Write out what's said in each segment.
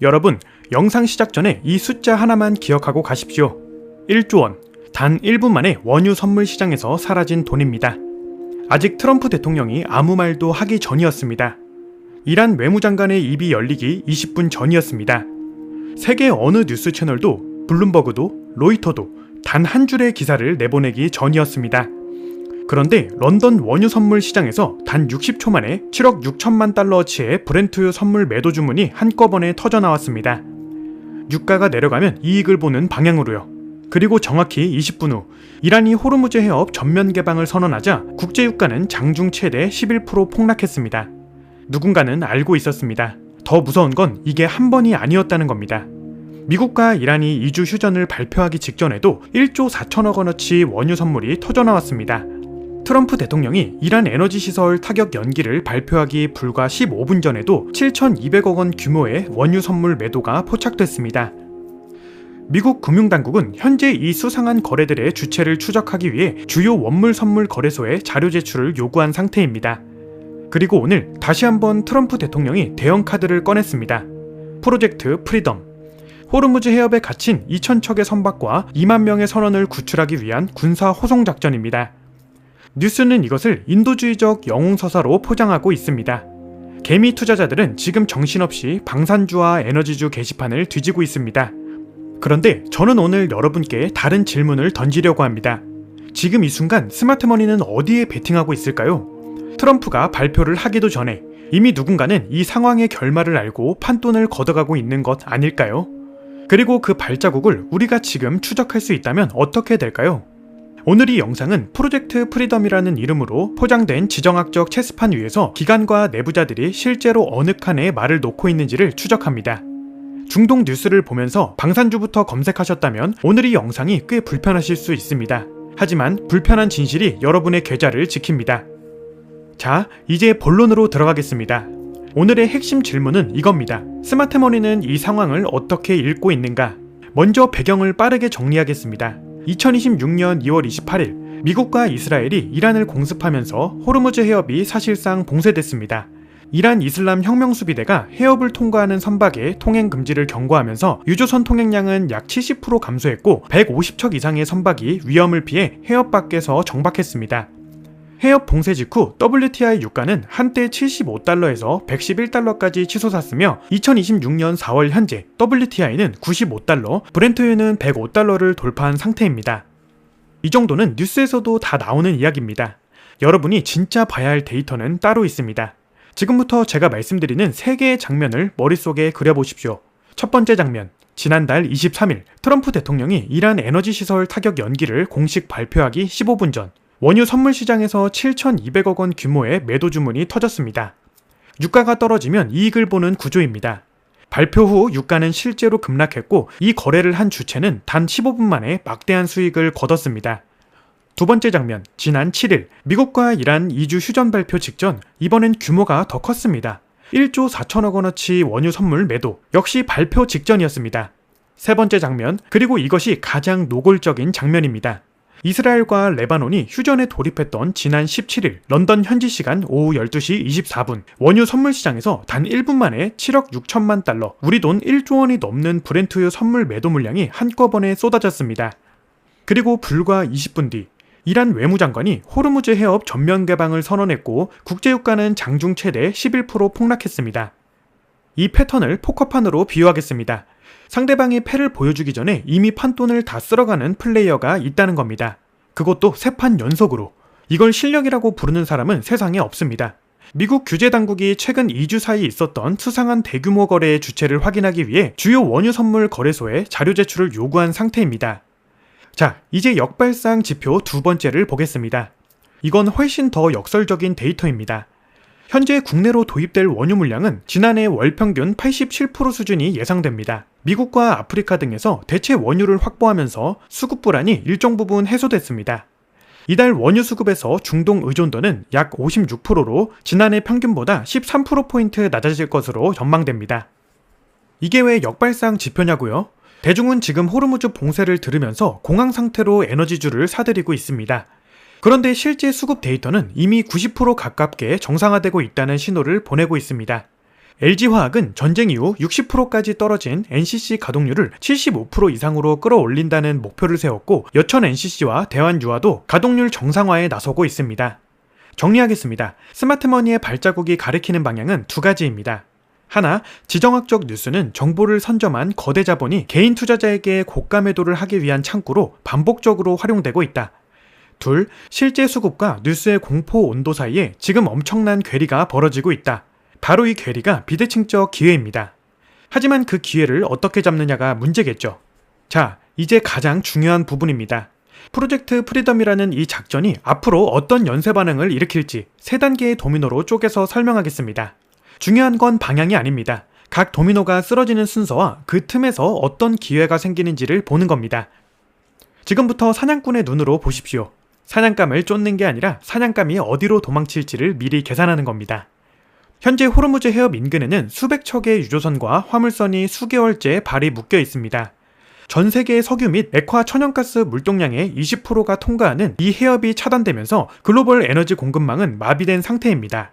여러분, 영상 시작 전에 이 숫자 하나만 기억하고 가십시오. 1조 원. 단 1분 만에 원유 선물 시장에서 사라진 돈입니다. 아직 트럼프 대통령이 아무 말도 하기 전이었습니다. 이란 외무장관의 입이 열리기 20분 전이었습니다. 세계 어느 뉴스 채널도, 블룸버그도, 로이터도 단 한 줄의 기사를 내보내기 전이었습니다. 그런데 런던 원유 선물 시장에서 단 60초 만에 7억 6천만 달러어치의 브렌트유 선물 매도 주문이 한꺼번에 터져 나왔습니다. 유가가 내려가면 이익을 보는 방향으로요. 그리고 정확히 20분 후 이란이 호르무즈 해협 전면 개방을 선언하자 국제유가는 장중 최대 11% 폭락했습니다. 누군가는 알고 있었습니다. 더 무서운 건 이게 한 번이 아니었다는 겁니다. 미국과 이란이 2주 휴전을 발표하기 직전에도 1조 4천억 원어치 원유 선물이 터져나왔습니다. 트럼프 대통령이 이란 에너지 시설 타격 연기를 발표하기 불과 15분 전에도 7,200억 원 규모의 원유 선물 매도가 포착됐습니다. 미국 금융당국은 현재 이 수상한 거래들의 주체를 추적하기 위해 주요 원물 선물 거래소에 자료 제출을 요구한 상태입니다. 그리고 오늘 다시 한번 트럼프 대통령이 대형 카드를 꺼냈습니다. 프로젝트 프리덤. 호르무즈 해협에 갇힌 2,000척의 선박과 2만 명의 선원을 구출하기 위한 군사 호송 작전입니다. 뉴스는 이것을 인도주의적 영웅서사로 포장하고 있습니다. 개미 투자자들은 지금 정신없이 방산주와 에너지주 게시판을 뒤지고 있습니다. 그런데 저는 오늘 여러분께 다른 질문을 던지려고 합니다. 지금 이 순간 스마트머니는 어디에 베팅하고 있을까요? 트럼프가 발표를 하기도 전에 이미 누군가는 이 상황의 결말을 알고 판돈을 걷어가고 있는 것 아닐까요? 그리고 그 발자국을 우리가 지금 추적할 수 있다면 어떻게 될까요? 오늘 이 영상은 프로젝트 프리덤이라는 이름으로 포장된 지정학적 체스판 위에서 기관과 내부자들이 실제로 어느 칸에 말을 놓고 있는지를 추적합니다. 중동 뉴스를 보면서 방산주부터 검색하셨다면 오늘 이 영상이 꽤 불편하실 수 있습니다. 하지만 불편한 진실이 여러분의 계좌를 지킵니다. 자, 이제 본론으로 들어가겠습니다. 오늘의 핵심 질문은 이겁니다. 스마트머니는 이 상황을 어떻게 읽고 있는가? 먼저 배경을 빠르게 정리하겠습니다. 2026년 2월 28일 미국과 이스라엘이 이란을 공습하면서 호르무즈 해협이 사실상 봉쇄됐습니다. 이란 이슬람 혁명수비대가 해협을 통과하는 선박의 통행 금지를 경고하면서 유조선 통행량은 약 70% 감소했고 150척 이상의 선박이 위험을 피해 해협 밖에서 정박했습니다. 해협 봉쇄 직후 WTI 유가는 한때 75달러에서 111달러까지 치솟았으며 2026년 4월 현재 WTI는 95달러, 브렌트유는 105달러를 돌파한 상태입니다. 이 정도는 뉴스에서도 다 나오는 이야기입니다. 여러분이 진짜 봐야 할 데이터는 따로 있습니다. 지금부터 제가 말씀드리는 3개의 장면을 머릿속에 그려보십시오. 첫 번째 장면, 지난달 23일 트럼프 대통령이 이란 에너지 시설 타격 연기를 공식 발표하기 15분 전 원유 선물 시장에서 7,200억 원 규모의 매도 주문이 터졌습니다. 유가가 떨어지면 이익을 보는 구조입니다. 발표 후 유가는 실제로 급락했고 이 거래를 한 주체는 단 15분 만에 막대한 수익을 거뒀습니다. 두 번째 장면, 지난 7일 미국과 이란 2주 휴전 발표 직전 이번엔 규모가 더 컸습니다. 1조 4천억 원어치 원유 선물 매도, 역시 발표 직전이었습니다. 세 번째 장면, 그리고 이것이 가장 노골적인 장면입니다. 이스라엘과 레바논이 휴전에 돌입했던 지난 17일 런던 현지 시간 오후 12시 24분 원유 선물 시장에서 단 1분 만에 7억 6천만 달러, 우리 돈 1조 원이 넘는 브렌트유 선물 매도 물량이 한꺼번에 쏟아졌습니다. 그리고 불과 20분 뒤 이란 외무장관이 호르무즈 해협 전면 개방을 선언했고 국제유가는 장중 최대 11% 폭락했습니다. 이 패턴을 포커판으로 비유하겠습니다. 상대방이 패를 보여주기 전에 이미 판돈을 다 쓸어가는 플레이어가 있다는 겁니다. 그것도 3판 연속으로. 이걸 실력이라고 부르는 사람은 세상에 없습니다. 미국 규제당국이 최근 2주 사이 있었던 수상한 대규모 거래의 주체를 확인하기 위해 주요 원유 선물 거래소에 자료 제출을 요구한 상태입니다. 자, 이제 역발상 지표 두 번째를 보겠습니다. 이건 훨씬 더 역설적인 데이터입니다. 현재 국내로 도입될 원유 물량은 지난해 월 평균 87% 수준이 예상됩니다. 미국과 아프리카 등에서 대체 원유를 확보하면서 수급 불안이 일정 부분 해소됐습니다. 이달 원유 수급에서 중동 의존도는 약 56%로 지난해 평균보다 13%포인트 낮아질 것으로 전망됩니다. 이게 왜 역발상 지표냐고요? 대중은 지금 호르무즈 봉쇄를 들으면서 공황 상태로 에너지주를 사들이고 있습니다. 그런데 실제 수급 데이터는 이미 90% 가깝게 정상화되고 있다는 신호를 보내고 있습니다. LG화학은 전쟁 이후 60%까지 떨어진 NCC 가동률을 75% 이상으로 끌어올린다는 목표를 세웠고, 여천 NCC와 대환유화도 가동률 정상화에 나서고 있습니다. 정리하겠습니다. 스마트머니의 발자국이 가리키는 방향은 두 가지입니다. 하나, 지정학적 뉴스는 정보를 선점한 거대 자본이 개인 투자자에게 고가 매도를 하기 위한 창구로 반복적으로 활용되고 있다. 둘, 실제 수급과 뉴스의 공포 온도 사이에 지금 엄청난 괴리가 벌어지고 있다. 바로 이 괴리가 비대칭적 기회입니다. 하지만 그 기회를 어떻게 잡느냐가 문제겠죠. 자, 이제 가장 중요한 부분입니다. 프로젝트 프리덤이라는 이 작전이 앞으로 어떤 연쇄 반응을 일으킬지 3단계의 도미노로 쪼개서 설명하겠습니다. 중요한 건 방향이 아닙니다. 각 도미노가 쓰러지는 순서와 그 틈에서 어떤 기회가 생기는지를 보는 겁니다. 지금부터 사냥꾼의 눈으로 보십시오. 사냥감을 쫓는 게 아니라 사냥감이 어디로 도망칠지를 미리 계산하는 겁니다. 현재 호르무즈 해협 인근에는 수백 척의 유조선과 화물선이 수개월째 발이 묶여 있습니다. 전 세계의 석유 및 액화 천연가스 물동량의 20%가 통과하는 이 해협이 차단되면서 글로벌 에너지 공급망은 마비된 상태입니다.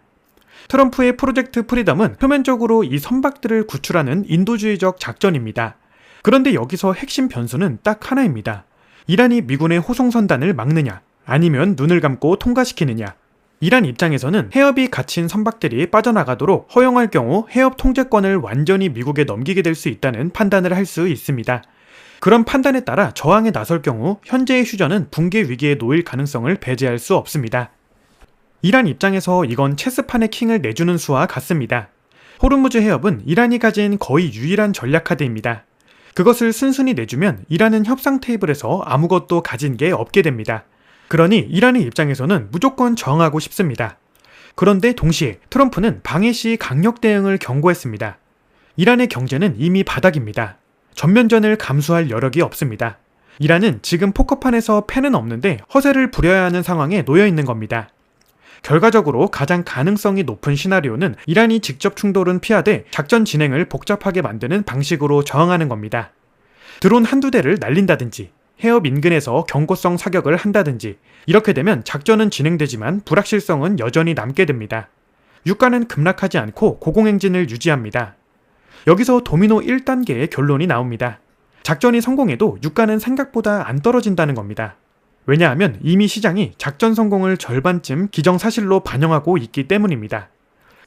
트럼프의 프로젝트 프리덤은 표면적으로 이 선박들을 구출하는 인도주의적 작전입니다. 그런데 여기서 핵심 변수는 딱 하나입니다. 이란이 미군의 호송선단을 막느냐, 아니면 눈을 감고 통과시키느냐. 이란 입장에서는 해협이 갇힌 선박들이 빠져나가도록 허용할 경우 해협 통제권을 완전히 미국에 넘기게 될 수 있다는 판단을 할 수 있습니다. 그런 판단에 따라 저항에 나설 경우 현재의 휴전은 붕괴 위기에 놓일 가능성을 배제할 수 없습니다. 이란 입장에서 이건 체스판의 킹을 내주는 수와 같습니다. 호르무즈 해협은 이란이 가진 거의 유일한 전략 카드입니다. 그것을 순순히 내주면 이란은 협상 테이블에서 아무것도 가진 게 없게 됩니다. 그러니 이란의 입장에서는 무조건 저항하고 싶습니다. 그런데 동시에 트럼프는 방해 시 강력 대응을 경고했습니다. 이란의 경제는 이미 바닥입니다. 전면전을 감수할 여력이 없습니다. 이란은 지금 포커판에서 패는 없는데 허세를 부려야 하는 상황에 놓여 있는 겁니다. 결과적으로 가장 가능성이 높은 시나리오는 이란이 직접 충돌은 피하되 작전 진행을 복잡하게 만드는 방식으로 저항하는 겁니다. 드론 한두 대를 날린다든지 해협 인근에서 경고성 사격을 한다든지, 이렇게 되면 작전은 진행되지만 불확실성은 여전히 남게 됩니다. 유가는 급락하지 않고 고공행진을 유지합니다. 여기서 도미노 1단계의 결론이 나옵니다. 작전이 성공해도 유가는 생각보다 안 떨어진다는 겁니다. 왜냐하면 이미 시장이 작전 성공을 절반쯤 기정사실로 반영하고 있기 때문입니다.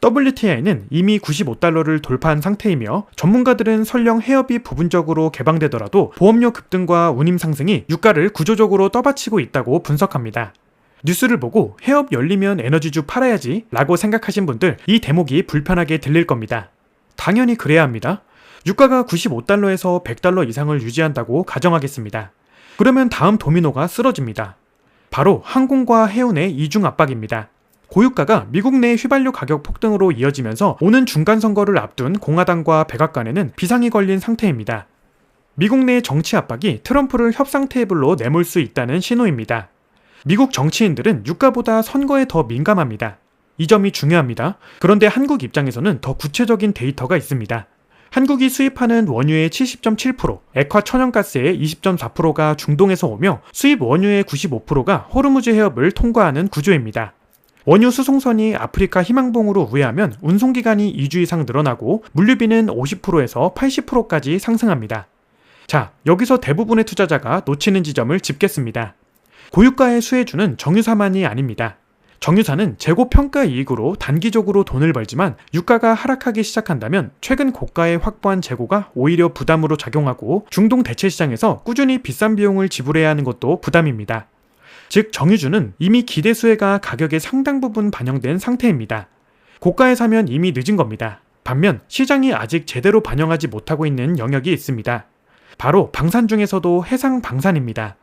WTI는 이미 95달러를 돌파한 상태이며, 전문가들은 설령 해협이 부분적으로 개방되더라도 보험료 급등과 운임 상승이 유가를 구조적으로 떠받치고 있다고 분석합니다. 뉴스를 보고 해협 열리면 에너지주 팔아야지 라고 생각하신 분들, 이 대목이 불편하게 들릴 겁니다. 당연히 그래야 합니다. 유가가 95달러에서 100달러 이상을 유지한다고 가정하겠습니다. 그러면 다음 도미노가 쓰러집니다. 바로 항공과 해운의 이중 압박입니다. 고유가가 미국 내 휘발유 가격 폭등으로 이어지면서 오는 중간선거를 앞둔 공화당과 백악관에는 비상이 걸린 상태입니다. 미국 내 정치 압박이 트럼프를 협상 테이블로 내몰 수 있다는 신호입니다. 미국 정치인들은 유가보다 선거에 더 민감합니다. 이 점이 중요합니다. 그런데 한국 입장에서는 더 구체적인 데이터가 있습니다. 한국이 수입하는 원유의 70.7%, 액화 천연가스의 20.4%가 중동에서 오며 수입 원유의 95%가 호르무즈 해협을 통과하는 구조입니다. 원유 수송선이 아프리카 희망봉으로 우회하면 운송기간이 2주 이상 늘어나고 물류비는 50%에서 80%까지 상승합니다. 자, 여기서 대부분의 투자자가 놓치는 지점을 짚겠습니다. 고유가의 수혜주는 정유사만이 아닙니다. 정유사는 재고 평가 이익으로 단기적으로 돈을 벌지만 유가가 하락하기 시작한다면 최근 고가에 확보한 재고가 오히려 부담으로 작용하고 중동 대체 시장에서 꾸준히 비싼 비용을 지불해야 하는 것도 부담입니다. 즉 정유주는 이미 기대 수혜가 가격의 상당 부분 반영된 상태입니다. 고가에 사면 이미 늦은 겁니다. 반면 시장이 아직 제대로 반영하지 못하고 있는 영역이 있습니다. 바로 방산 중에서도 해상 방산입니다.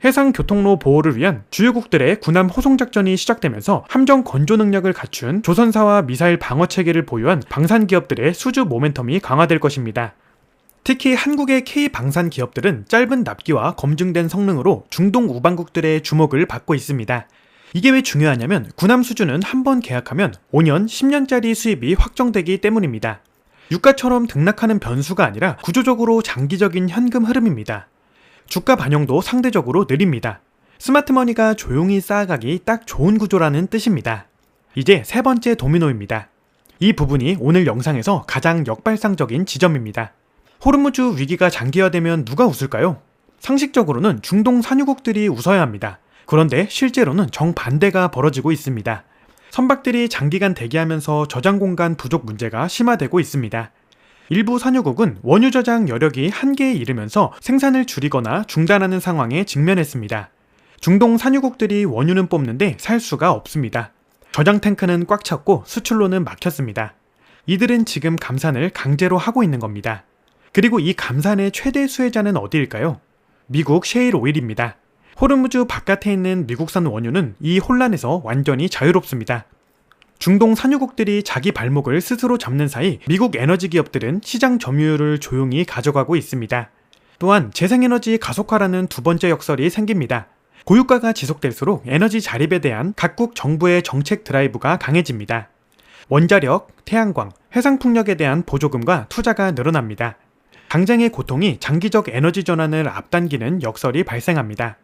해상 교통로 보호를 위한 주요국들의 군함 호송 작전이 시작되면서 함정 건조 능력을 갖춘 조선사와 미사일 방어 체계를 보유한 방산 기업들의 수주 모멘텀이 강화될 것입니다. 특히 한국의 K방산 기업들은 짧은 납기와 검증된 성능으로 중동 우방국들의 주목을 받고 있습니다. 이게 왜 중요하냐면 군함 수주는 한 번 계약하면 5년, 10년짜리 수입이 확정되기 때문입니다. 유가처럼 등락하는 변수가 아니라 구조적으로 장기적인 현금 흐름입니다. 주가 반영도 상대적으로 느립니다. 스마트머니가 조용히 쌓아가기 딱 좋은 구조라는 뜻입니다. 이제 세 번째 도미노입니다. 이 부분이 오늘 영상에서 가장 역발상적인 지점입니다. 호르무즈 위기가 장기화되면 누가 웃을까요? 상식적으로는 중동 산유국들이 웃어야 합니다. 그런데 실제로는 정반대가 벌어지고 있습니다. 선박들이 장기간 대기하면서 저장 공간 부족 문제가 심화되고 있습니다. 일부 산유국은 원유 저장 여력이 한계에 이르면서 생산을 줄이거나 중단하는 상황에 직면했습니다. 중동 산유국들이 원유는 뽑는데 살 수가 없습니다. 저장 탱크는 꽉 찼고 수출로는 막혔습니다. 이들은 지금 감산을 강제로 하고 있는 겁니다. 그리고 이 감산의 최대 수혜자는 어디일까요? 미국 셰일 오일입니다. 호르무즈 바깥에 있는 미국산 원유는 이 혼란에서 완전히 자유롭습니다. 중동 산유국들이 자기 발목을 스스로 잡는 사이 미국 에너지 기업들은 시장 점유율을 조용히 가져가고 있습니다. 또한 재생에너지 가속화라는 두 번째 역설이 생깁니다. 고유가가 지속될수록 에너지 자립에 대한 각국 정부의 정책 드라이브가 강해집니다. 원자력, 태양광, 해상풍력에 대한 보조금과 투자가 늘어납니다. 당장의 고통이 장기적 에너지 전환을 앞당기는 역설이 발생합니다.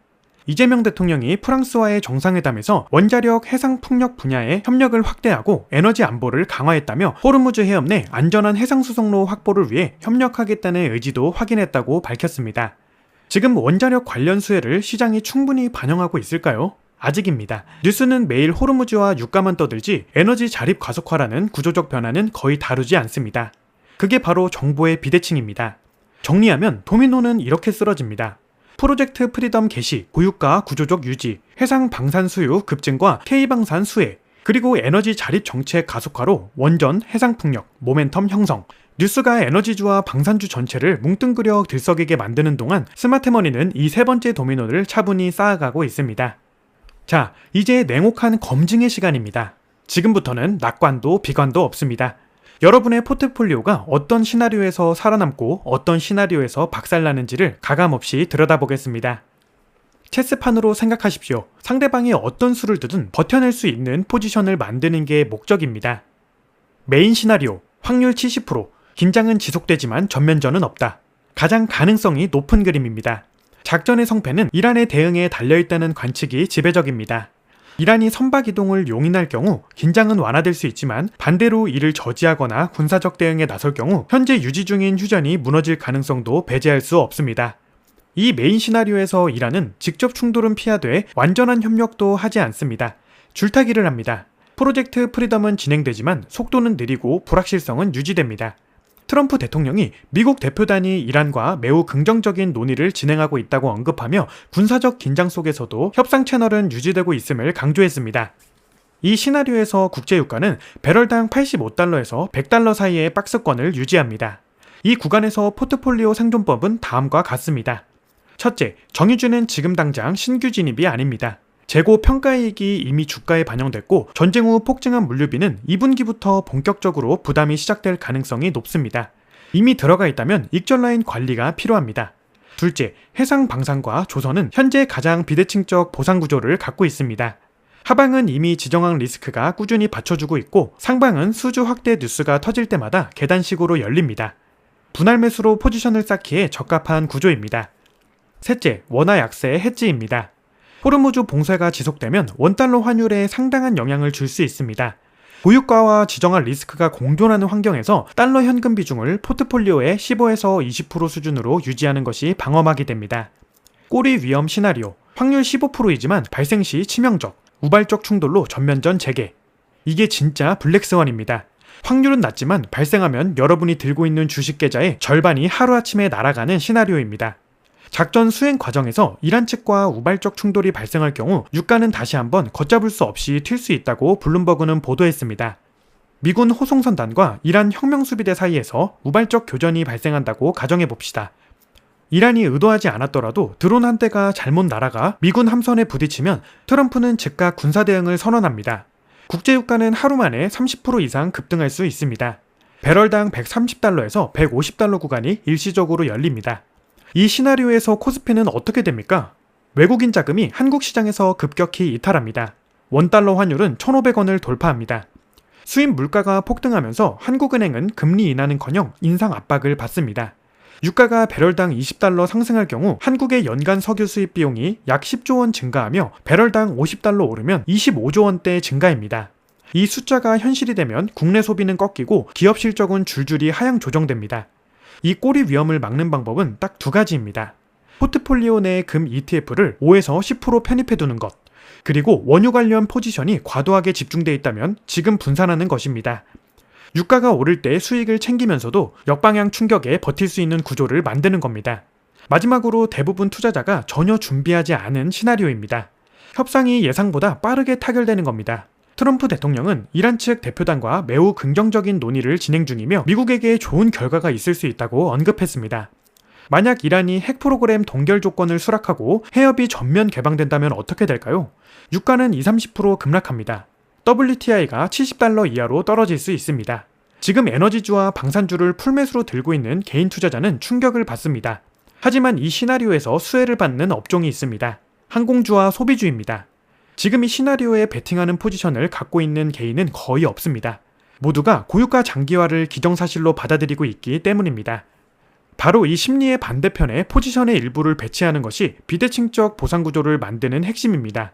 이재명 대통령이 프랑스와의 정상회담에서 원자력, 해상풍력 분야의 협력을 확대하고 에너지 안보를 강화했다며 호르무즈 해협 내 안전한 해상수송로 확보를 위해 협력하겠다는 의지도 확인했다고 밝혔습니다. 지금 원자력 관련 수혜를 시장이 충분히 반영하고 있을까요? 아직입니다. 뉴스는 매일 호르무즈와 유가만 떠들지 에너지 자립 가속화라는 구조적 변화는 거의 다루지 않습니다. 그게 바로 정보의 비대칭입니다. 정리하면 도미노는 이렇게 쓰러집니다. 프로젝트 프리덤 개시, 고유가 구조적 유지, 해상 방산 수요 급증과 K방산 수혜, 그리고 에너지 자립 정책 가속화로 원전, 해상풍력, 모멘텀 형성, 뉴스가 에너지주와 방산주 전체를 뭉뚱그려 들썩이게 만드는 동안 스마트머니는 이 세 번째 도미노를 차분히 쌓아가고 있습니다. 자, 이제 냉혹한 검증의 시간입니다. 지금부터는 낙관도 비관도 없습니다. 여러분의 포트폴리오가 어떤 시나리오에서 살아남고 어떤 시나리오에서 박살나는지를 가감없이 들여다보겠습니다. 체스판으로 생각하십시오. 상대방이 어떤 수를 두든 버텨낼 수 있는 포지션을 만드는 게 목적입니다. 메인 시나리오, 확률 70%, 긴장은 지속되지만 전면전은 없다. 가장 가능성이 높은 그림입니다. 작전의 성패는 이란의 대응에 달려있다는 관측이 지배적입니다. 이란이 선박 이동을 용인할 경우 긴장은 완화될 수 있지만 반대로 이를 저지하거나 군사적 대응에 나설 경우 현재 유지 중인 휴전이 무너질 가능성도 배제할 수 없습니다. 이 메인 시나리오에서 이란은 직접 충돌은 피하되 완전한 협력도 하지 않습니다. 줄타기를 합니다. 프로젝트 프리덤은 진행되지만 속도는 느리고 불확실성은 유지됩니다. 트럼프 대통령이 미국 대표단이 이란과 매우 긍정적인 논의를 진행하고 있다고 언급하며 군사적 긴장 속에서도 협상 채널은 유지되고 있음을 강조했습니다. 이 시나리오에서 국제유가는 배럴당 85달러에서 100달러 사이의 박스권을 유지합니다. 이 구간에서 포트폴리오 생존법은 다음과 같습니다. 첫째, 정유주는 지금 당장 신규 진입이 아닙니다. 재고 평가이익이 이미 주가에 반영됐고 전쟁 후 폭증한 물류비는 2분기부터 본격적으로 부담이 시작될 가능성이 높습니다. 이미 들어가 있다면 익절 라인 관리가 필요합니다. 둘째, 해상 방산과 조선은 현재 가장 비대칭적 보상 구조를 갖고 있습니다. 하방은 이미 지정한 리스크가 꾸준히 받쳐주고 있고 상방은 수주 확대 뉴스가 터질 때마다 계단식으로 열립니다. 분할 매수로 포지션을 쌓기에 적합한 구조입니다. 셋째, 원화 약세의 해지입니다. 호르무즈 봉쇄가 지속되면 원달러 환율에 상당한 영향을 줄 수 있습니다. 고유가와 지정한 리스크가 공존하는 환경에서 달러 현금 비중을 포트폴리오의 15에서 20% 수준으로 유지하는 것이 방어막이 됩니다. 꼬리 위험 시나리오, 확률 15%이지만 발생 시 치명적, 우발적 충돌로 전면전 재개. 이게 진짜 블랙스완입니다. 확률은 낮지만 발생하면 여러분이 들고 있는 주식 계좌의 절반이 하루아침에 날아가는 시나리오입니다. 작전 수행 과정에서 이란 측과 우발적 충돌이 발생할 경우 유가는 다시 한번 걷잡을 수 없이 튈 수 있다고 블룸버그는 보도했습니다. 미군 호송선단과 이란 혁명수비대 사이에서 우발적 교전이 발생한다고 가정해봅시다. 이란이 의도하지 않았더라도 드론 한 대가 잘못 날아가 미군 함선에 부딪히면 트럼프는 즉각 군사대응을 선언합니다. 국제유가는 하루 만에 30% 이상 급등할 수 있습니다. 배럴당 130달러에서 150달러 구간이 일시적으로 열립니다. 이 시나리오에서 코스피는 어떻게 됩니까? 외국인 자금이 한국 시장에서 급격히 이탈합니다. 원달러 환율은 1,500원을 돌파합니다. 수입 물가가 폭등하면서 한국은행은 금리 인하는커녕 인상 압박을 받습니다. 유가가 배럴당 20달러 상승할 경우 한국의 연간 석유 수입 비용이 약 10조 원 증가하며 배럴당 50달러 오르면 25조 원대 증가입니다. 이 숫자가 현실이 되면 국내 소비는 꺾이고 기업 실적은 줄줄이 하향 조정됩니다. 이 꼬리 위험을 막는 방법은 딱 두 가지입니다. 포트폴리오 내 금 ETF를 5에서 10% 편입해두는 것, 그리고 원유 관련 포지션이 과도하게 집중돼 있다면 지금 분산하는 것입니다. 유가가 오를 때 수익을 챙기면서도 역방향 충격에 버틸 수 있는 구조를 만드는 겁니다. 마지막으로 대부분 투자자가 전혀 준비하지 않은 시나리오입니다. 협상이 예상보다 빠르게 타결되는 겁니다. 트럼프 대통령은 이란 측 대표단과 매우 긍정적인 논의를 진행 중이며 미국에게 좋은 결과가 있을 수 있다고 언급했습니다. 만약 이란이 핵 프로그램 동결 조건을 수락하고 해협이 전면 개방된다면 어떻게 될까요? 유가는 20-30% 급락합니다. WTI가 $70 이하로 떨어질 수 있습니다. 지금 에너지주와 방산주를 풀매수로 들고 있는 개인 투자자는 충격을 받습니다. 하지만 이 시나리오에서 수혜를 받는 업종이 있습니다. 항공주와 소비주입니다. 지금 이 시나리오에 베팅하는 포지션을 갖고 있는 개인은 거의 없습니다. 모두가 고유가 장기화를 기정사실로 받아들이고 있기 때문입니다. 바로 이 심리의 반대편에 포지션의 일부를 배치하는 것이 비대칭적 보상구조를 만드는 핵심입니다.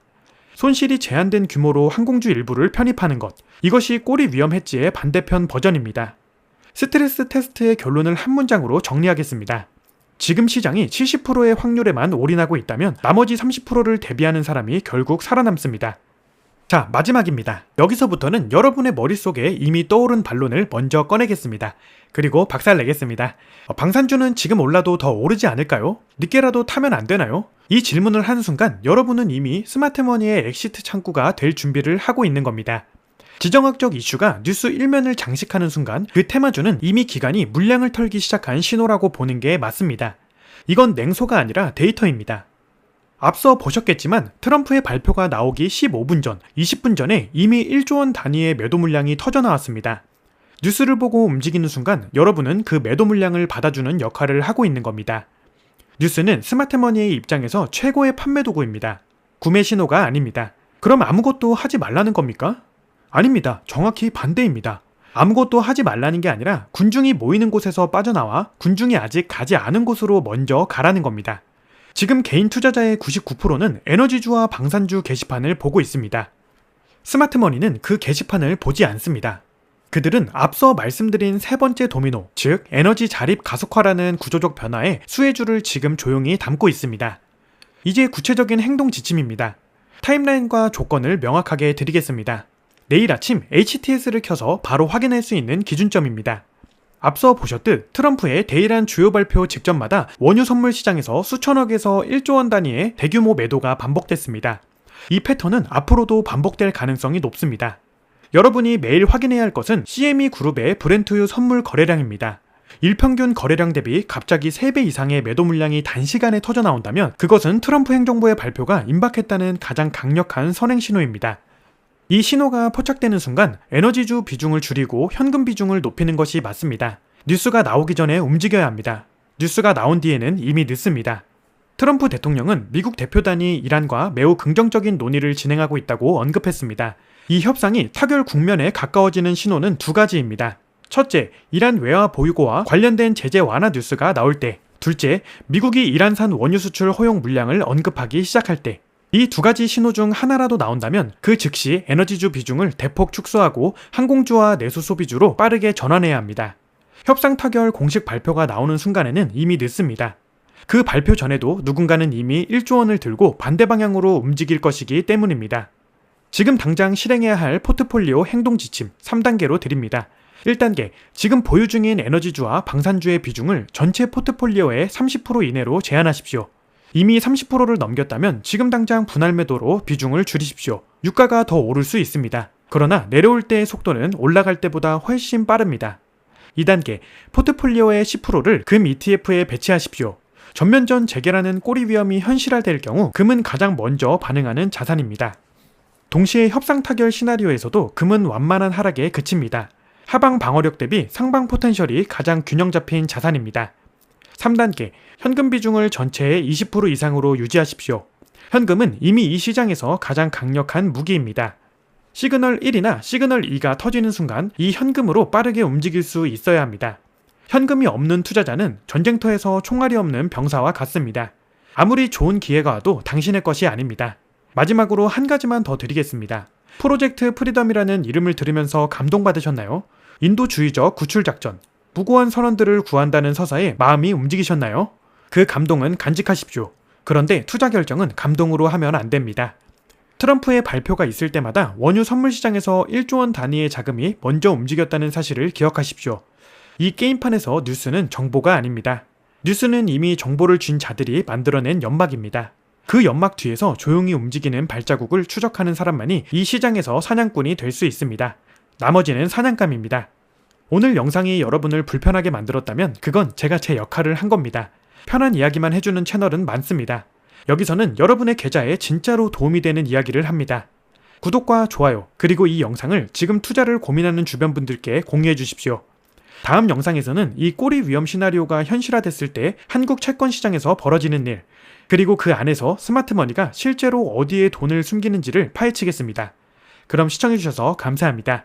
손실이 제한된 규모로 항공주 일부를 편입하는 것, 이것이 꼬리 위험 해지의 반대편 버전입니다. 스트레스 테스트의 결론을 한 문장으로 정리하겠습니다. 지금 시장이 70%의 확률에만 올인하고 있다면 나머지 30%를 대비하는 사람이 결국 살아남습니다. 자, 마지막입니다. 여기서부터는 여러분의 머릿속에 이미 떠오른 반론을 먼저 꺼내겠습니다. 그리고 박살내겠습니다. 방산주는 지금 올라도 더 오르지 않을까요? 늦게라도 타면 안 되나요? 이 질문을 하는 순간 여러분은 이미 스마트머니의 엑시트 창구가 될 준비를 하고 있는 겁니다. 지정학적 이슈가 뉴스 일면을 장식하는 순간 그 테마주는 이미 기관이 물량을 털기 시작한 신호라고 보는 게 맞습니다. 이건 냉소가 아니라 데이터입니다. 앞서 보셨겠지만 트럼프의 발표가 나오기 15분 전, 20분 전에 이미 1조 원 단위의 매도 물량이 터져 나왔습니다. 뉴스를 보고 움직이는 순간 여러분은 그 매도 물량을 받아주는 역할을 하고 있는 겁니다. 뉴스는 스마트머니의 입장에서 최고의 판매 도구입니다. 구매 신호가 아닙니다. 그럼 아무것도 하지 말라는 겁니까? 아닙니다. 정확히 반대입니다. 아무것도 하지 말라는 게 아니라 군중이 모이는 곳에서 빠져나와 군중이 아직 가지 않은 곳으로 먼저 가라는 겁니다. 지금 개인 투자자의 99%는 에너지주와 방산주 게시판을 보고 있습니다. 스마트머니는 그 게시판을 보지 않습니다. 그들은 앞서 말씀드린 세 번째 도미노, 즉 에너지 자립 가속화라는 구조적 변화에 수혜주를 지금 조용히 담고 있습니다. 이제 구체적인 행동 지침입니다. 타임라인과 조건을 명확하게 드리겠습니다. 내일 아침 HTS를 켜서 바로 확인할 수 있는 기준점입니다. 앞서 보셨듯 트럼프의 대일한 주요 발표 직전마다 원유 선물 시장에서 수천억에서 1조 원 단위의 대규모 매도가 반복됐습니다. 이 패턴은 앞으로도 반복될 가능성이 높습니다. 여러분이 매일 확인해야 할 것은 CME 그룹의 브렌트유 선물 거래량입니다. 일평균 거래량 대비 갑자기 3배 이상의 매도 물량이 단시간에 터져 나온다면 그것은 트럼프 행정부의 발표가 임박했다는 가장 강력한 선행 신호입니다. 이 신호가 포착되는 순간 에너지주 비중을 줄이고 현금 비중을 높이는 것이 맞습니다. 뉴스가 나오기 전에 움직여야 합니다. 뉴스가 나온 뒤에는 이미 늦습니다. 트럼프 대통령은 미국 대표단이 이란과 매우 긍정적인 논의를 진행하고 있다고 언급했습니다. 이 협상이 타결 국면에 가까워지는 신호는 두 가지입니다. 첫째, 이란 외화 보유고와 관련된 제재 완화 뉴스가 나올 때. 둘째, 미국이 이란산 원유 수출 허용 물량을 언급하기 시작할 때. 이 두 가지 신호 중 하나라도 나온다면 그 즉시 에너지주 비중을 대폭 축소하고 항공주와 내수 소비주로 빠르게 전환해야 합니다. 협상 타결 공식 발표가 나오는 순간에는 이미 늦습니다. 그 발표 전에도 누군가는 이미 1조 원을 들고 반대 방향으로 움직일 것이기 때문입니다. 지금 당장 실행해야 할 포트폴리오 행동 지침 3단계로 드립니다. 1단계, 지금 보유 중인 에너지주와 방산주의 비중을 전체 포트폴리오의 30% 이내로 제한하십시오. 이미 30%를 넘겼다면 지금 당장 분할 매도로 비중을 줄이십시오. 유가가 더 오를 수 있습니다. 그러나 내려올 때의 속도는 올라갈 때보다 훨씬 빠릅니다. 2단계, 포트폴리오의 10%를 금 ETF에 배치하십시오. 전면전 재개라는 꼬리 위험이 현실화될 경우 금은 가장 먼저 반응하는 자산입니다. 동시에 협상 타결 시나리오에서도 금은 완만한 하락에 그칩니다. 하방 방어력 대비 상방 포텐셜이 가장 균형 잡힌 자산입니다. 3단계, 현금 비중을 전체의 20% 이상으로 유지하십시오. 현금은 이미 이 시장에서 가장 강력한 무기입니다. 시그널 1이나 시그널 2가 터지는 순간 이 현금으로 빠르게 움직일 수 있어야 합니다. 현금이 없는 투자자는 전쟁터에서 총알이 없는 병사와 같습니다. 아무리 좋은 기회가 와도 당신의 것이 아닙니다. 마지막으로 한 가지만 더 드리겠습니다. 프로젝트 프리덤이라는 이름을 들으면서 감동받으셨나요? 인도주의적 구출작전, 무고한 선원들을 구한다는 서사에 마음이 움직이셨나요? 그 감동은 간직하십시오. 그런데 투자 결정은 감동으로 하면 안 됩니다. 트럼프의 발표가 있을 때마다 원유 선물 시장에서 1조 원 단위의 자금이 먼저 움직였다는 사실을 기억하십시오. 이 게임판에서 뉴스는 정보가 아닙니다. 뉴스는 이미 정보를 쥔 자들이 만들어낸 연막입니다. 그 연막 뒤에서 조용히 움직이는 발자국을 추적하는 사람만이 이 시장에서 사냥꾼이 될 수 있습니다. 나머지는 사냥감입니다. 오늘 영상이 여러분을 불편하게 만들었다면 그건 제가 제 역할을 한 겁니다. 편한 이야기만 해주는 채널은 많습니다. 여기서는 여러분의 계좌에 진짜로 도움이 되는 이야기를 합니다. 구독과 좋아요, 그리고 이 영상을 지금 투자를 고민하는 주변 분들께 공유해 주십시오. 다음 영상에서는 이 꼬리 위험 시나리오가 현실화됐을 때 한국 채권 시장에서 벌어지는 일, 그리고 그 안에서 스마트머니가 실제로 어디에 돈을 숨기는지를 파헤치겠습니다. 그럼 시청해주셔서 감사합니다.